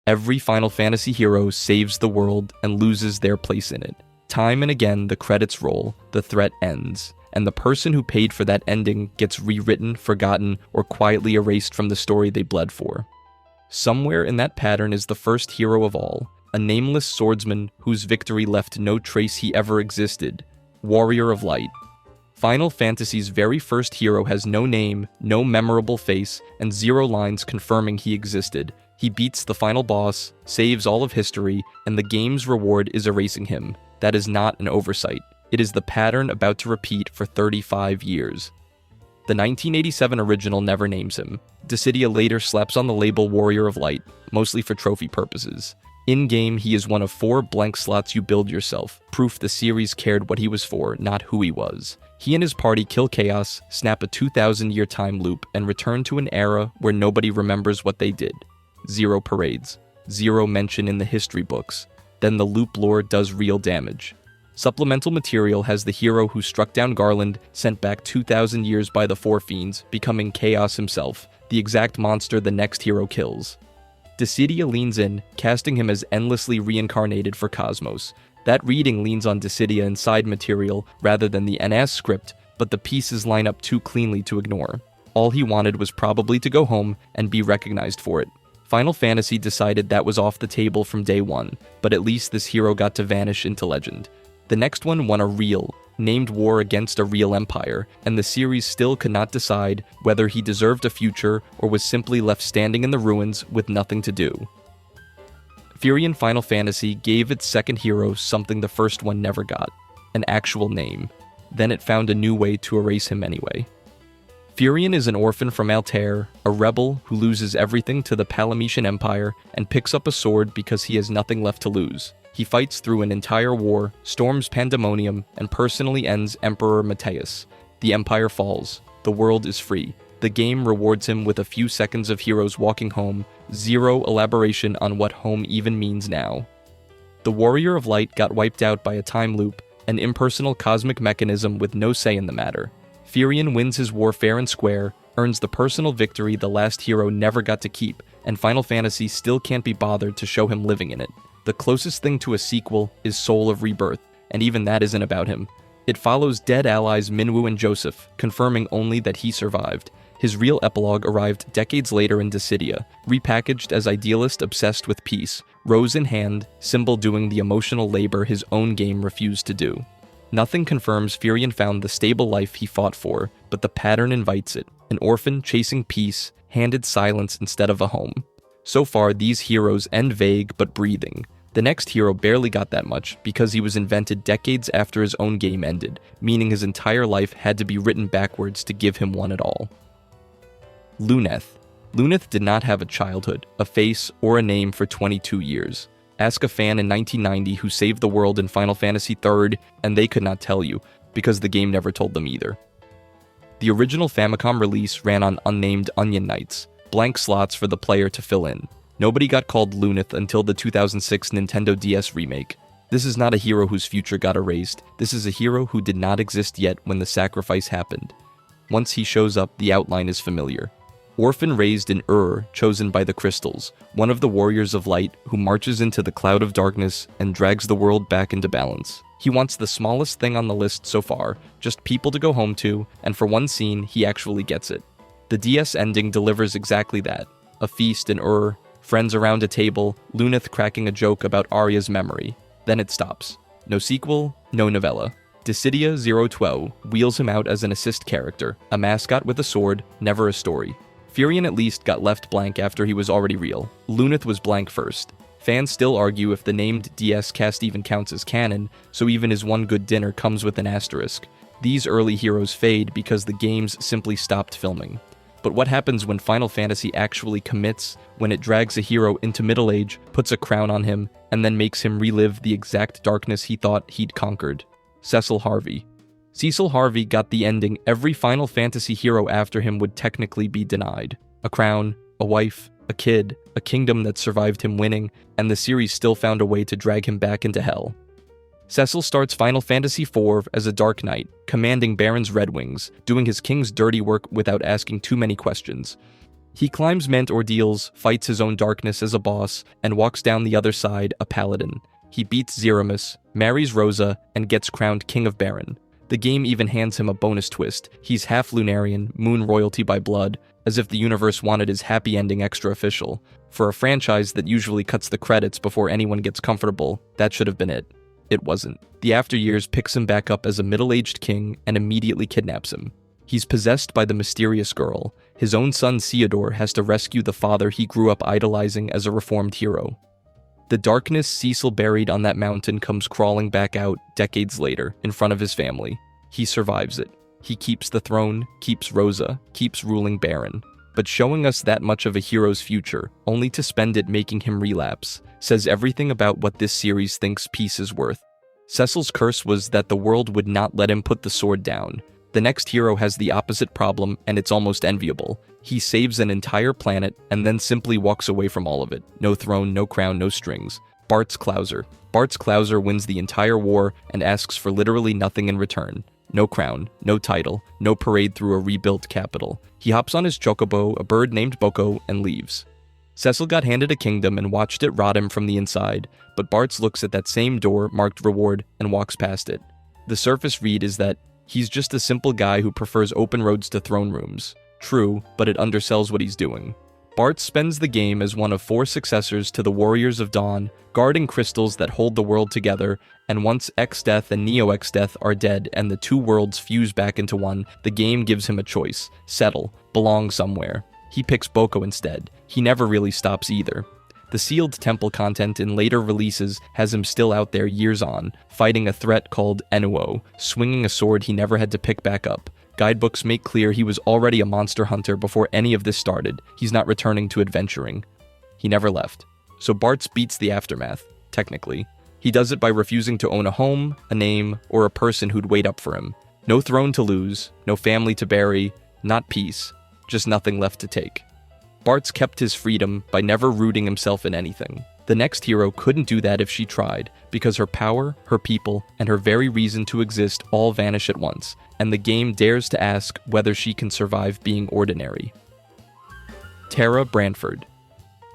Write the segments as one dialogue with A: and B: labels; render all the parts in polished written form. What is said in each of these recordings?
A: Every Final Fantasy hero saves the world and loses their place in it. Time and again, the credits roll, the threat ends, and the person who paid for that ending gets rewritten, forgotten, or quietly erased from the story they bled for. Somewhere in that pattern is the first hero of all, a nameless swordsman whose victory left no trace he ever existed, Warrior of Light. Final Fantasy's very first hero has no name, no memorable face, and 0 lines confirming he existed. He beats the final boss, saves all of history, and the game's reward is erasing him. That is not an oversight. It is the pattern about to repeat for 35 years. The 1987 original never names him. Dissidia later slaps on the label Warrior of Light, mostly for trophy purposes. In-game, he is one of 4 blank slots you build yourself, proof the series cared what he was for, not who he was. He and his party kill Chaos, snap a 2,000-year time loop, and return to an era where nobody remembers what they did. 0 parades, 0 mention in the history books. Then the loop lore does real damage. Supplemental material has the hero who struck down Garland sent back 2,000 years by the Four Fiends, becoming Chaos himself, the exact monster the next hero kills. Dissidia leans in, casting him as endlessly reincarnated for Cosmos. That reading leans on Dissidia and side material rather than the NAS script, but the pieces line up too cleanly to ignore. All he wanted was probably to go home and be recognized for it. Final Fantasy decided that was off the table from day one, but at least this hero got to vanish into legend. The next one won a real, named war against a real empire, and the series still could not decide whether he deserved a future or was simply left standing in the ruins with nothing to do. Furion Final Fantasy gave its second hero something the first one never got, an actual name. Then it found a new way to erase him anyway. Furion is an orphan from Altair, a rebel who loses everything to the Palametian Empire and picks up a sword because he has nothing left to lose. He fights through an entire war, storms Pandemonium, and personally ends Emperor Matthias. The Empire falls. The world is free. The game rewards him with a few seconds of heroes walking home, 0 elaboration on what home even means now. The Warrior of Light got wiped out by a time loop, an impersonal cosmic mechanism with no say in the matter. Furion wins his war fair and square, earns the personal victory the last hero never got to keep, and Final Fantasy still can't be bothered to show him living in it. The closest thing to a sequel is Soul of Rebirth, and even that isn't about him. It follows dead allies Minwu and Joseph, confirming only that he survived. His real epilogue arrived decades later in Dissidia, repackaged as idealist obsessed with peace, rose in hand, symbol doing the emotional labor his own game refused to do. Nothing confirms Furion found the stable life he fought for, but the pattern invites it. An orphan chasing peace, handed silence instead of a home. So far, these heroes end vague but breathing. The next hero barely got that much because he was invented decades after his own game ended, meaning his entire life had to be written backwards to give him one at all. Luneth. Luneth did not have a childhood, a face, or a name for 22 years. Ask a fan in 1990 who saved the world in Final Fantasy III, and they could not tell you, because the game never told them either. The original Famicom release ran on unnamed Onion Knights, blank slots for the player to fill in. Nobody got called Luneth until the 2006 Nintendo DS remake. This is not a hero whose future got erased. This is a hero who did not exist yet when the sacrifice happened. Once he shows up, the outline is familiar. Orphan raised in chosen by the Crystals, one of the Warriors of Light who marches into the cloud of darkness and drags the world back into balance. He wants the smallest thing on the list so far, just people to go home to, and for one scene, he actually gets it. The DS ending delivers exactly that. A feast in friends around a table, Luneth cracking a joke about Arya's memory. Then it stops. No sequel, no novella. Dissidia 012 wheels him out as an assist character, a mascot with a sword, never a story. Furion at least got left blank after he was already real. Luneth was blank first. Fans still argue if the named DS cast even counts as canon, so even his one good dinner comes with an asterisk. These early heroes fade because the games simply stopped filming. But what happens when Final Fantasy actually commits, when it drags a hero into middle age, puts a crown on him, and then makes him relive the exact darkness he thought he'd conquered? Cecil Harvey. Cecil Harvey got the ending every Final Fantasy hero after him would technically be denied. A crown, a wife, a kid, a kingdom that survived him winning, and the series still found a way to drag him back into hell. Cecil starts Final Fantasy IV as a Dark Knight, commanding Baron's Red Wings, doing his king's dirty work without asking too many questions. He climbs Mant ordeals, fights his own darkness as a boss, and walks down the other side a paladin. He beats Zeramus, marries Rosa, and gets crowned King of Baron. The game even hands him a bonus twist. He's half Lunarian, moon royalty by blood, as if the universe wanted his happy ending extra official. For a franchise that usually cuts the credits before anyone gets comfortable, that should have been it. It wasn't. The After Years picks him back up as a middle-aged king and immediately kidnaps him. He's possessed by the mysterious girl. His own son Theodore has to rescue the father he grew up idolizing as a reformed hero. The darkness Cecil buried on that mountain comes crawling back out decades later in front of his family. He survives it. He keeps the throne, keeps Rosa, keeps ruling Baron. But showing us that much of a hero's future, only to spend it making him relapse, says everything about what this series thinks peace is worth. Cecil's curse was that the world would not let him put the sword down. The next hero has the opposite problem, and it's almost enviable. He saves an entire planet, and then simply walks away from all of it. No throne, no crown, no strings. Bart's Clouser. Bart's Clouser wins the entire war and asks for literally nothing in return. No crown, no title, no parade through a rebuilt capital. He hops on his chocobo, a bird named Boko, and leaves. Cecil got handed a kingdom and watched it rot him from the inside, but Bart's looks at that same door marked reward and walks past it. The surface read is that he's just a simple guy who prefers open roads to throne rooms. True, but it undersells what he's doing. Bart spends the game as one of 4 successors to the Warriors of Dawn, guarding crystals that hold the world together, and once X-Death and Neo-X-Death are dead and the 2 worlds fuse back into one, the game gives him a choice: settle, belong somewhere. He picks Boko instead. He never really stops either. The sealed temple content in later releases has him still out there years on, fighting a threat called Enuo, swinging a sword he never had to pick back up. Guidebooks make clear he was already a monster hunter before any of this started. He's not returning to adventuring. He never left. So Bart's beats the aftermath, technically. He does it by refusing to own a home, a name, or a person who'd wait up for him. No throne to lose, no family to bury, not peace, just nothing left to take. Bart's kept his freedom by never rooting himself in anything. The next hero couldn't do that if she tried, because her power, her people, and her very reason to exist all vanish at once, and the game dares to ask whether she can survive being ordinary. Tara Branford.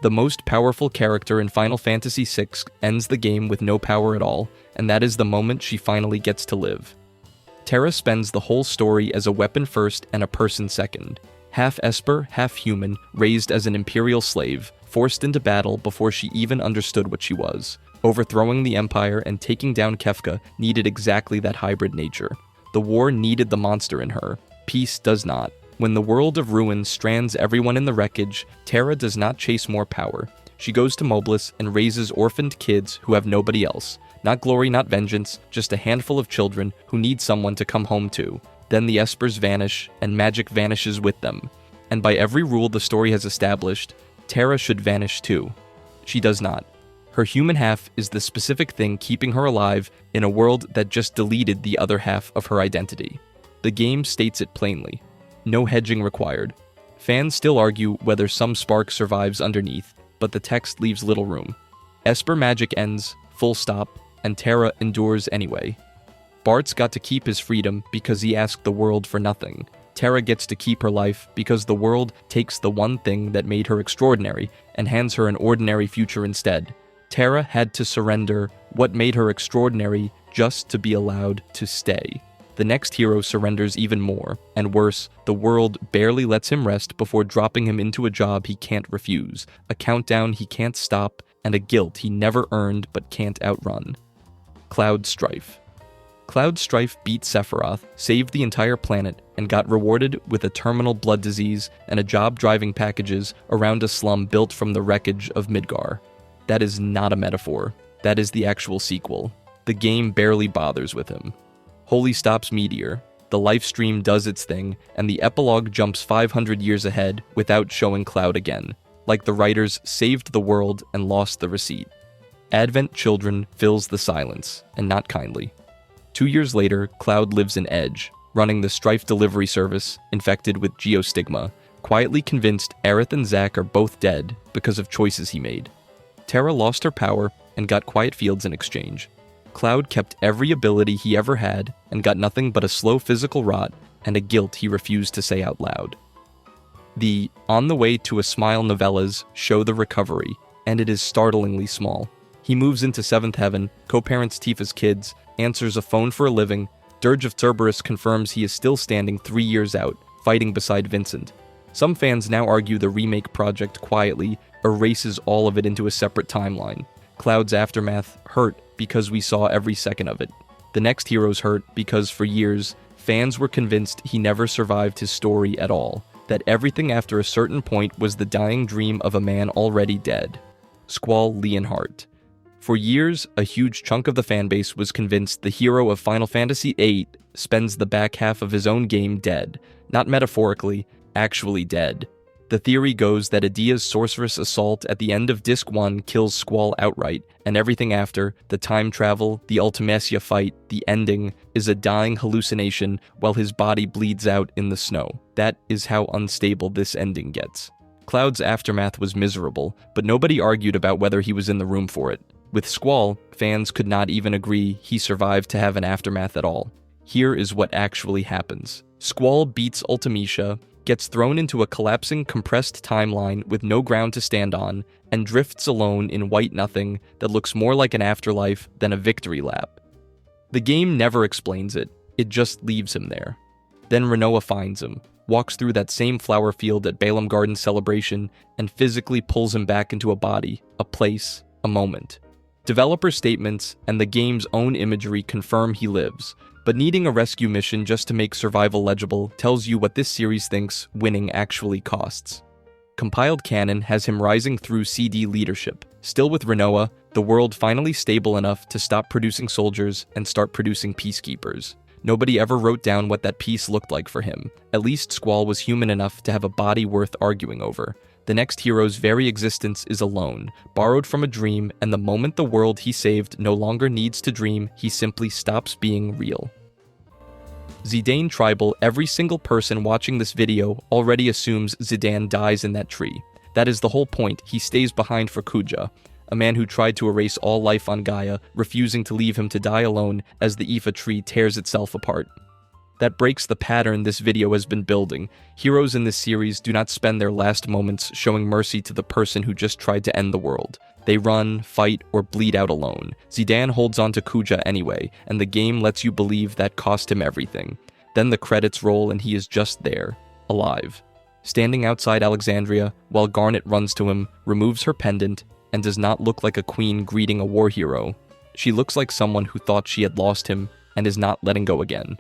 A: The most powerful character in Final Fantasy VI ends the game with no power at all, and that is the moment she finally gets to live. Tara spends the whole story as a weapon first and a person second. Half Esper, half human, raised as an imperial slave, forced into battle before she even understood what she was. Overthrowing the Empire and taking down Kefka needed exactly that hybrid nature. The war needed the monster in her. Peace does not. When the world of ruin strands everyone in the wreckage, Tara does not chase more power. She goes to Moblis and raises orphaned kids who have nobody else. Not glory, not vengeance, just a handful of children who need someone to come home to. Then the Espers vanish, and magic vanishes with them. And by every rule the story has established, Tara should vanish too. She does not. Her human half is the specific thing keeping her alive in a world that just deleted the other half of her identity. The game states it plainly. No hedging required. Fans still argue whether some spark survives underneath, but the text leaves little room. Esper magic ends, full stop, and Tara endures anyway. Bart's got to keep his freedom because he asked the world for nothing. Tara gets to keep her life because the world takes the one thing that made her extraordinary and hands her an ordinary future instead. Tara had to surrender what made her extraordinary just to be allowed to stay. The next hero surrenders even more, and worse, the world barely lets him rest before dropping him into a job he can't refuse, a countdown he can't stop, and a guilt he never earned but can't outrun. Cloud Strife. Cloud Strife beat Sephiroth, saved the entire planet, and got rewarded with a terminal blood disease and a job driving packages around a slum built from the wreckage of Midgar. That is not a metaphor. That is the actual sequel. The game barely bothers with him. Holy stops Meteor. The life stream does its thing, and the epilogue jumps 500 years ahead without showing Cloud again, like the writers saved the world and lost the receipt. Advent Children fills the silence, and not kindly. 2 years later, Cloud lives in Edge, running the Strife delivery service, infected with geostigma, quietly convinced Aerith and Zack are both dead because of choices he made. Tara lost her power and got quiet fields in exchange. Cloud kept every ability he ever had and got nothing but a slow physical rot and a guilt he refused to say out loud. The On the Way to a Smile novellas show the recovery, and it is startlingly small. He moves into seventh heaven, co-parents Tifa's kids, answers a phone for a living. Dirge of Cerberus confirms he is still standing 3 years out, fighting beside Vincent. Some fans now argue the remake project quietly erases all of it into a separate timeline. Cloud's aftermath hurt because we saw every second of it. The next heroes hurt because for years, fans were convinced he never survived his story at all, that everything after a certain point was the dying dream of a man already dead. Squall Leonhardt. For years, a huge chunk of the fanbase was convinced the hero of Final Fantasy VIII spends the back half of his own game dead, not metaphorically, actually dead. The theory goes that Adia's sorceress assault at the end of Disc 1 kills Squall outright, and everything after, the time travel, the Ultimecia fight, the ending, is a dying hallucination while his body bleeds out in the snow. That is how unstable this ending gets. Cloud's aftermath was miserable, but nobody argued about whether he was in the room for it. With Squall, fans could not even agree he survived to have an aftermath at all. Here is what actually happens. Squall beats Ultimecia, gets thrown into a collapsing, compressed timeline with no ground to stand on, and drifts alone in white nothing that looks more like an afterlife than a victory lap. The game never explains it, it just leaves him there. Then Rinoa finds him, walks through that same flower field at Balaam Garden Celebration, and physically pulls him back into a body, a place, a moment. Developer statements and the game's own imagery confirm he lives, but needing a rescue mission just to make survival legible tells you what this series thinks winning actually costs. Compiled canon has him rising through CD leadership. Still with Rinoa, the world finally stable enough to stop producing soldiers and start producing peacekeepers. Nobody ever wrote down what that peace looked like for him. At least Squall was human enough to have a body worth arguing over. The next hero's very existence is alone, borrowed from a dream, and the moment the world he saved no longer needs to dream, he simply stops being real. Zidane Tribal, every single person watching this video already assumes Zidane dies in that tree. That is the whole point, he stays behind for Kuja, a man who tried to erase all life on Gaia, refusing to leave him to die alone as the Ifa tree tears itself apart. That breaks the pattern this video has been building. Heroes in this series do not spend their last moments showing mercy to the person who just tried to end the world. They run, fight, or bleed out alone. Zidane holds on to Kuja anyway, and the game lets you believe that cost him everything. Then the credits roll and he is just there, alive. Standing outside Alexandria, while Garnet runs to him, removes her pendant, and does not look like a queen greeting a war hero. She looks like someone who thought she had lost him, and is not letting go again.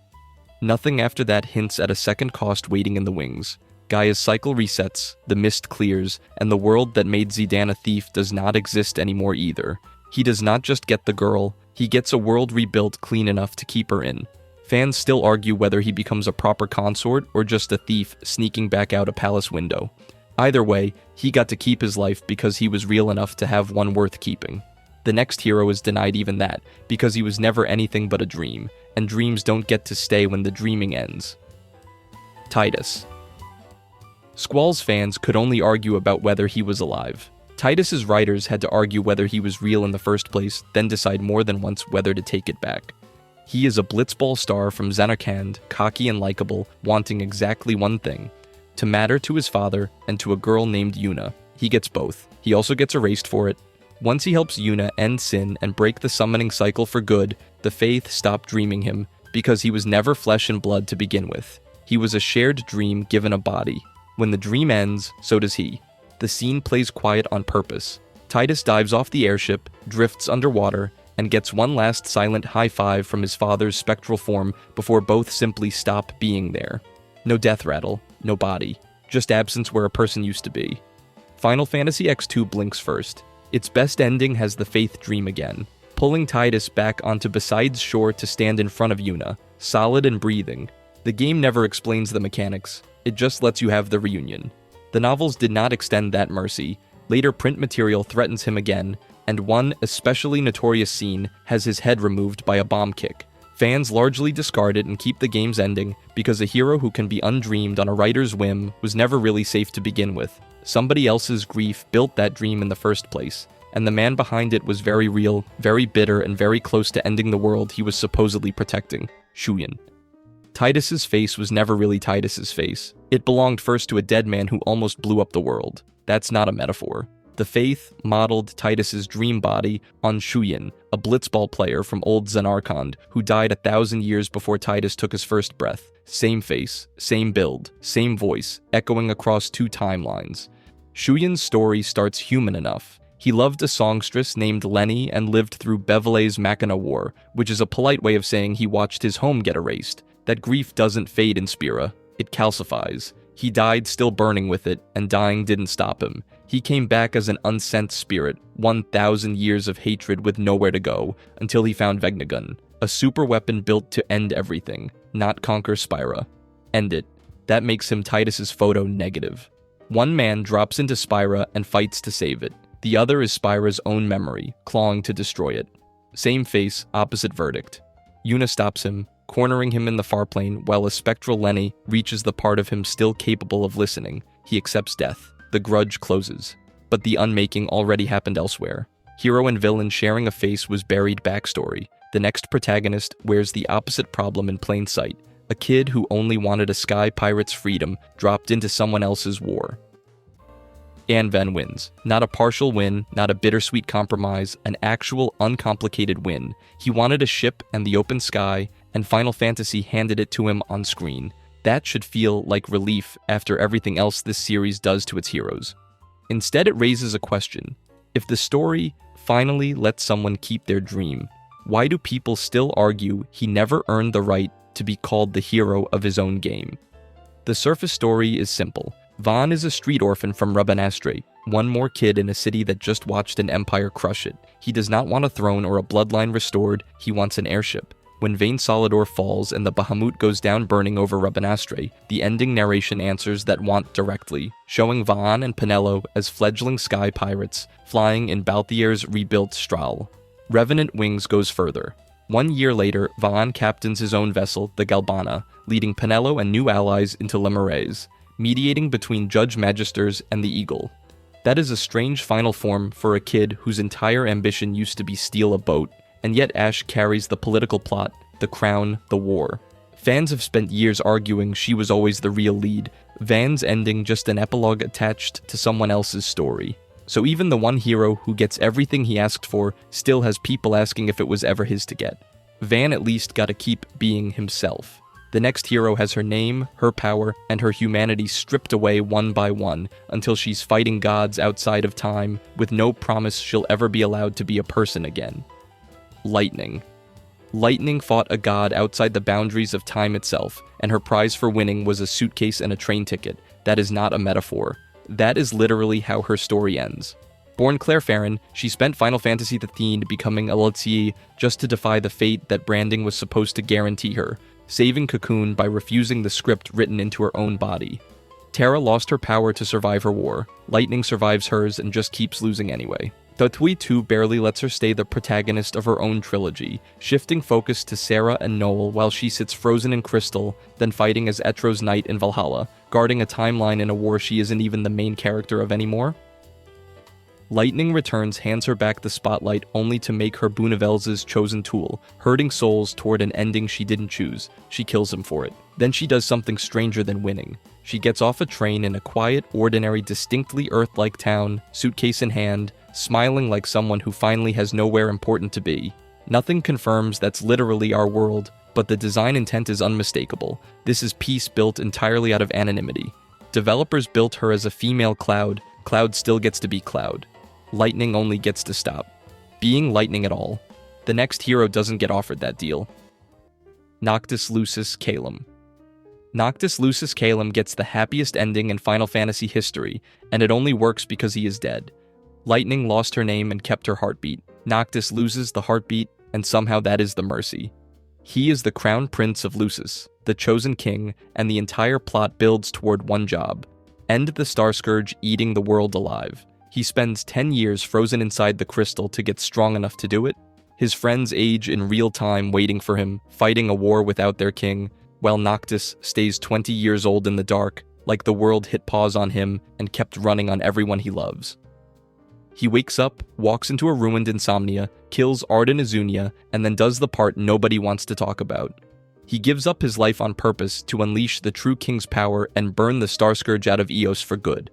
A: Nothing after that hints at a second cost waiting in the wings. Gaia's cycle resets, the mist clears, and the world that made Zidane a thief does not exist anymore either. He does not just get the girl, he gets a world rebuilt clean enough to keep her in. Fans still argue whether he becomes a proper consort or just a thief sneaking back out a palace window. Either way, he got to keep his life because he was real enough to have one worth keeping. The next hero is denied even that, because he was never anything but a dream, and dreams don't get to stay when the dreaming ends. Titus. Squall's fans could only argue about whether he was alive. Titus's writers had to argue whether he was real in the first place, then decide more than once whether to take it back. He is a blitzball star from Xenarkand, cocky and likable, wanting exactly one thing: to matter to his father and to a girl named Yuna. He gets both. He also gets erased for it. Once he helps Yuna end sin and break the summoning cycle for good, the Faith stopped dreaming him, because he was never flesh and blood to begin with. He was a shared dream given a body. When the dream ends, so does he. The scene plays quiet on purpose. Titus dives off the airship, drifts underwater, and gets one last silent high five from his father's spectral form before both simply stop being there. No death rattle, no body, just absence where a person used to be. Final Fantasy X2 blinks first. Its best ending has the Faith dream again, pulling Titus back onto Besides shore to stand in front of Yuna, solid and breathing. The game never explains the mechanics, it just lets you have the reunion. The novels did not extend that mercy. Later print material threatens him again, and one especially notorious scene has his head removed by a bomb kick. Fans largely discard it and keep the game's ending because a hero who can be undreamed on a writer's whim was never really safe to begin with. Somebody else's grief built that dream in the first place, and the man behind it was very real, very bitter, and very close to ending the world he was supposedly protecting, Shuyan. Titus's face was never really Titus's face. It belonged first to a dead man who almost blew up the world. That's not a metaphor. The faith modeled Titus's dream body on Shuyin, a blitzball player from old Zanarkand, who died 1,000 years before Titus took his first breath. Same face, same build, same voice, echoing across 2 timelines. Shuyin's story starts human enough. He loved a songstress named Lenny and lived through Bevelay's Mackinac War, which is a polite way of saying he watched his home get erased. That grief doesn't fade in Spira, it calcifies. He died still burning with it, and dying didn't stop him. He came back as an unsent spirit, 1,000 years of hatred with nowhere to go, until he found Vegnagun, a super weapon built to end everything, not conquer Spira. End it. That makes him Titus's photo negative. One man drops into Spira and fights to save it. The other is Spira's own memory, clawing to destroy it. Same face, opposite verdict. Yuna stops him, cornering him in the far plane, while a spectral Lenny reaches the part of him still capable of listening. He accepts death. The grudge closes. But the unmaking already happened elsewhere. Hero and villain sharing a face was buried backstory. The next protagonist wears the opposite problem in plain sight. A kid who only wanted a sky pirate's freedom dropped into someone else's war. Anven wins. Not a partial win, not a bittersweet compromise, an actual uncomplicated win. He wanted a ship and the open sky, and Final Fantasy handed it to him on screen. That should feel like relief after everything else this series does to its heroes. Instead, it raises a question. If the story finally lets someone keep their dream, why do people still argue he never earned the right to be called the hero of his own game? The surface story is simple. Vaughn is a street orphan from Rabanastre, one more kid in a city that just watched an empire crush it. He does not want a throne or a bloodline restored, he wants an airship. When Vane Solidor falls and the Bahamut goes down burning over Rabanastre, the ending narration answers that want directly, showing Vaughn and Penelo as fledgling sky pirates, flying in Balthier's rebuilt Strahl. Revenant Wings goes further. 1 year later, Vaughn captains his own vessel, the Galbana, leading Penelo and new allies into Lemures, mediating between Judge Magisters and the Eagle. That is a strange final form for a kid whose entire ambition used to be steal a boat, and yet Ash carries the political plot, the crown, the war. Fans have spent years arguing she was always the real lead, Van's ending just an epilogue attached to someone else's story. So even the one hero who gets everything he asked for still has people asking if it was ever his to get. Van at least got to keep being himself. The next hero has her name, her power, and her humanity stripped away one by one until she's fighting gods outside of time with no promise she'll ever be allowed to be a person again. Lightning. Lightning fought a god outside the boundaries of time itself, and her prize for winning was a suitcase and a train ticket. That is not a metaphor. That is literally how her story ends. Born Claire Farron, she spent Final Fantasy XIII becoming a Lutzi just to defy the fate that branding was supposed to guarantee her, saving Cocoon by refusing the script written into her own body. Terra lost her power to survive her war. Lightning survives hers and just keeps losing anyway. Tatui 2 barely lets her stay the protagonist of her own trilogy, shifting focus to Sarah and Noel while she sits frozen in crystal, then fighting as Etro's knight in Valhalla, guarding a timeline in a war she isn't even the main character of anymore. Lightning Returns hands her back the spotlight only to make her Boonevels's chosen tool, hurting souls toward an ending she didn't choose. She kills him for it. Then she does something stranger than winning. She gets off a train in a quiet, ordinary, distinctly Earth-like town, suitcase in hand, smiling like someone who finally has nowhere important to be. Nothing confirms that's literally our world, but the design intent is unmistakable. This is peace built entirely out of anonymity. Developers built her as a female Cloud. Cloud still gets to be Cloud. Lightning only gets to stop being Lightning at all. The next hero doesn't get offered that deal. Noctis Lucis Calum. Noctis Lucis Calum gets the happiest ending in Final Fantasy history, and it only works because he is dead. Lightning lost her name and kept her heartbeat. Noctis loses the heartbeat, and somehow that is the mercy. He is the crown prince of Lucis, the chosen king, and the entire plot builds toward one job: end the Star Scourge eating the world alive. He spends 10 years frozen inside the crystal to get strong enough to do it. His friends age in real time waiting for him, fighting a war without their king, while Noctis stays 20 years old in the dark, like the world hit pause on him and kept running on everyone he loves. He wakes up, walks into a ruined insomnia, kills Arden Izunia, and then does the part nobody wants to talk about. He gives up his life on purpose to unleash the true king's power and burn the Star Scourge out of Eos for good.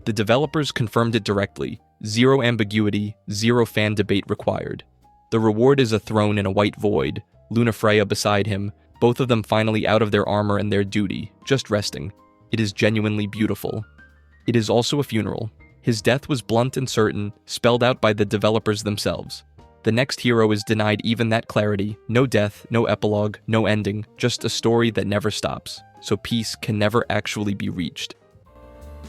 A: The developers confirmed it directly. Zero ambiguity, zero fan debate required. The reward is a throne in a white void, Lunafreya beside him, both of them finally out of their armor and their duty, just resting. It is genuinely beautiful. It is also a funeral. His death was blunt and certain, spelled out by the developers themselves. The next hero is denied even that clarity, no death, no epilogue, no ending, just a story that never stops, so peace can never actually be reached.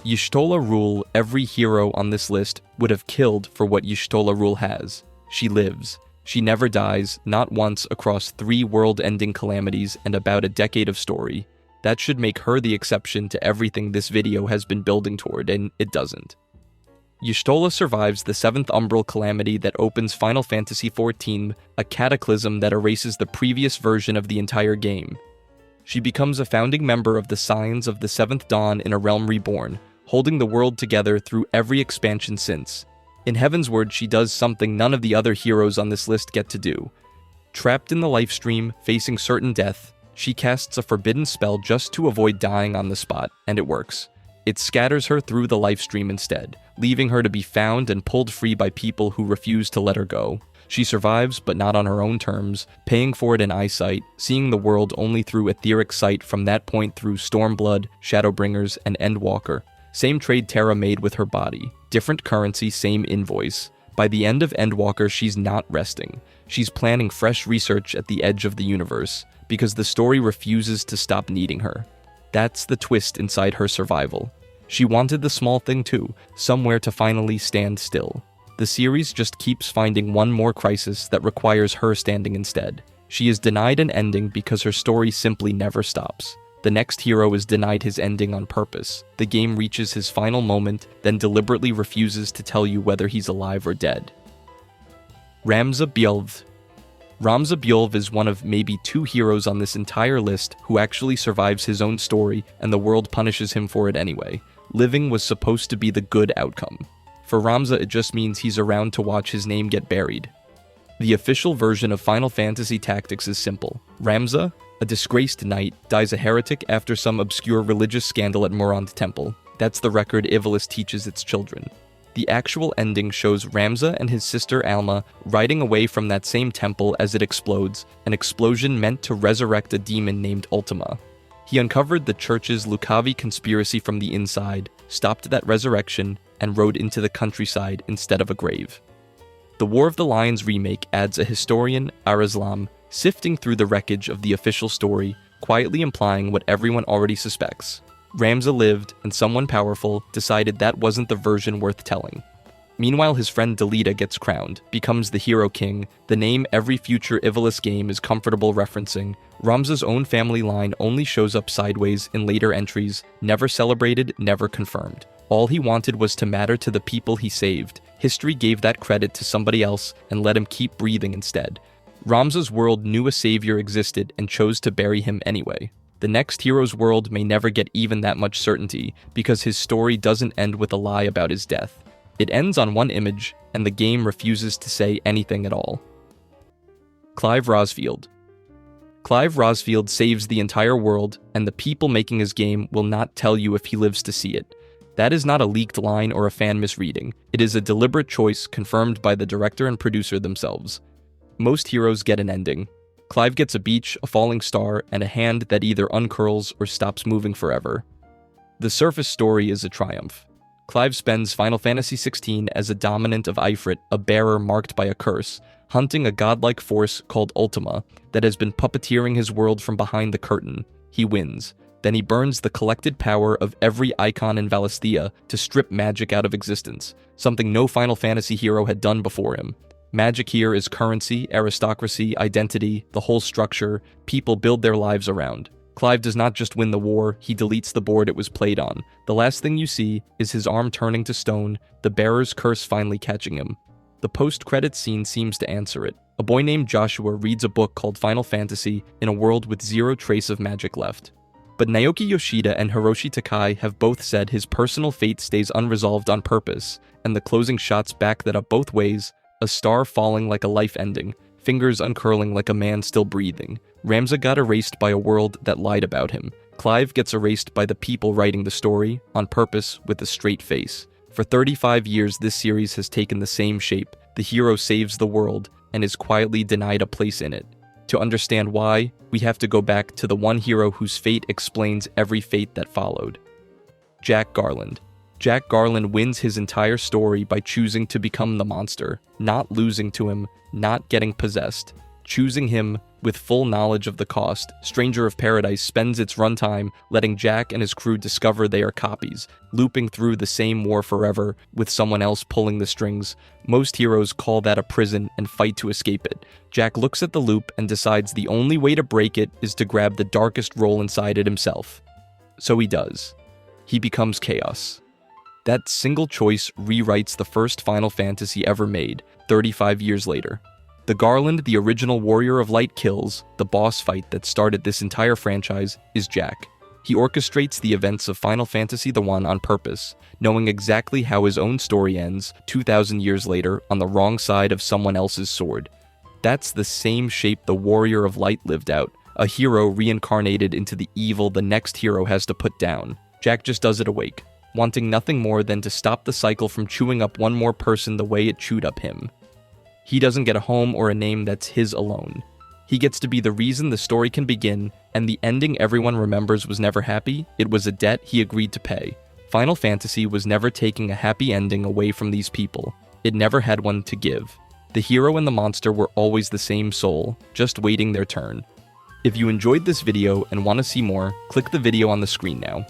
A: Y'shtola Rule, every hero on this list would have killed for what Y'shtola Rule has. She lives. She never dies, not once across 3 world-ending calamities and about a decade of story. That should make her the exception to everything this video has been building toward, and it doesn't. Y'shtola survives the 7th Umbral calamity that opens Final Fantasy XIV, a cataclysm that erases the previous version of the entire game. She becomes a founding member of the Signs of the 7th Dawn in a realm reborn, holding the world together through every expansion since. In Heavensward, she does something none of the other heroes on this list get to do. Trapped in the lifestream, facing certain death, she casts a forbidden spell just to avoid dying on the spot, and it works. It scatters her through the lifestream instead, leaving her to be found and pulled free by people who refuse to let her go. She survives, but not on her own terms, paying for it in eyesight, seeing the world only through etheric sight from that point through Stormblood, Shadowbringers, and Endwalker. Same trade Terra made with her body. Different currency, same invoice. By the end of Endwalker, she's not resting. She's planning fresh research at the edge of the universe, because the story refuses to stop needing her. That's the twist inside her survival. She wanted the small thing too, somewhere to finally stand still. The series just keeps finding one more crisis that requires her standing instead. She is denied an ending because her story simply never stops. The next hero is denied his ending on purpose. The game reaches his final moment, then deliberately refuses to tell you whether he's alive or dead. Ramza Bjelv. Ramza Bjelv is one of maybe 2 heroes on this entire list who actually survives his own story, and the world punishes him for it anyway. Living was supposed to be the good outcome. For Ramza, it just means he's around to watch his name get buried. The official version of Final Fantasy Tactics is simple. Ramza, a disgraced knight, dies a heretic after some obscure religious scandal at Morond Temple. That's the record Ivalice teaches its children. The actual ending shows Ramza and his sister Alma riding away from that same temple as it explodes, an explosion meant to resurrect a demon named Ultima. He uncovered the church's Lucavi conspiracy from the inside, stopped that resurrection, and rode into the countryside instead of a grave. The War of the Lions remake adds a historian, Arazlam, sifting through the wreckage of the official story, quietly implying what everyone already suspects. Ramza lived, and someone powerful decided that wasn't the version worth telling. Meanwhile, his friend Delita gets crowned, becomes the Hero King, the name every future Ivalice game is comfortable referencing. Ramza's own family line only shows up sideways in later entries, never celebrated, never confirmed. All he wanted was to matter to the people he saved. History gave that credit to somebody else and let him keep breathing instead. Ramza's world knew a savior existed and chose to bury him anyway. The next hero's world may never get even that much certainty, because his story doesn't end with a lie about his death. It ends on one image, and the game refuses to say anything at all. Clive Rosfield. Clive Rosfield saves the entire world, and the people making his game will not tell you if he lives to see it. That is not a leaked line or a fan misreading. It is a deliberate choice confirmed by the director and producer themselves. Most heroes get an ending. Clive gets a beach, a falling star, and a hand that either uncurls or stops moving forever. The surface story is a triumph. Clive spends Final Fantasy XVI as a dominant of Ifrit, a bearer marked by a curse, hunting a godlike force called Ultima that has been puppeteering his world from behind the curtain. He wins. Then he burns the collected power of every icon in Valisthea to strip magic out of existence, something no Final Fantasy hero had done before him. Magic here is currency, aristocracy, identity, the whole structure people build their lives around. Clive does not just win the war, he deletes the board it was played on. The last thing you see is his arm turning to stone, the bearer's curse finally catching him. The post-credits scene seems to answer it. A boy named Joshua reads a book called Final Fantasy in a world with zero trace of magic left. But Naoki Yoshida and Hiroshi Takai have both said his personal fate stays unresolved on purpose, and the closing shots back that up both ways, a star falling like a life ending, fingers uncurling like a man still breathing. Ramza got erased by a world that lied about him. Clive gets erased by the people writing the story, on purpose, with a straight face. For 35 years, this series has taken the same shape. The hero saves the world and is quietly denied a place in it. To understand why, we have to go back to the one hero whose fate explains every fate that followed. Jack Garland. Jack Garland wins his entire story by choosing to become the monster, not losing to him, not getting possessed. Choosing him with full knowledge of the cost, Stranger of Paradise spends its runtime letting Jack and his crew discover they are copies, looping through the same war forever with someone else pulling the strings. Most heroes call that a prison and fight to escape it. Jack looks at the loop and decides the only way to break it is to grab the darkest role inside it himself. So he does. He becomes Chaos. That single choice rewrites the first Final Fantasy ever made, 35 years later. The Garland the original Warrior of Light kills, the boss fight that started this entire franchise, is Jack. He orchestrates the events of Final Fantasy I on purpose, knowing exactly how his own story ends 2,000 years later on the wrong side of someone else's sword. That's the same shape the Warrior of Light lived out, a hero reincarnated into the evil the next hero has to put down. Jack just does it awake, wanting nothing more than to stop the cycle from chewing up one more person the way it chewed up him. He doesn't get a home or a name that's his alone. He gets to be the reason the story can begin, and the ending everyone remembers was never happy. It was a debt he agreed to pay. Final Fantasy was never taking a happy ending away from these people. It never had one to give. The hero and the monster were always the same soul, just waiting their turn. If you enjoyed this video and want to see more, click the video on the screen now.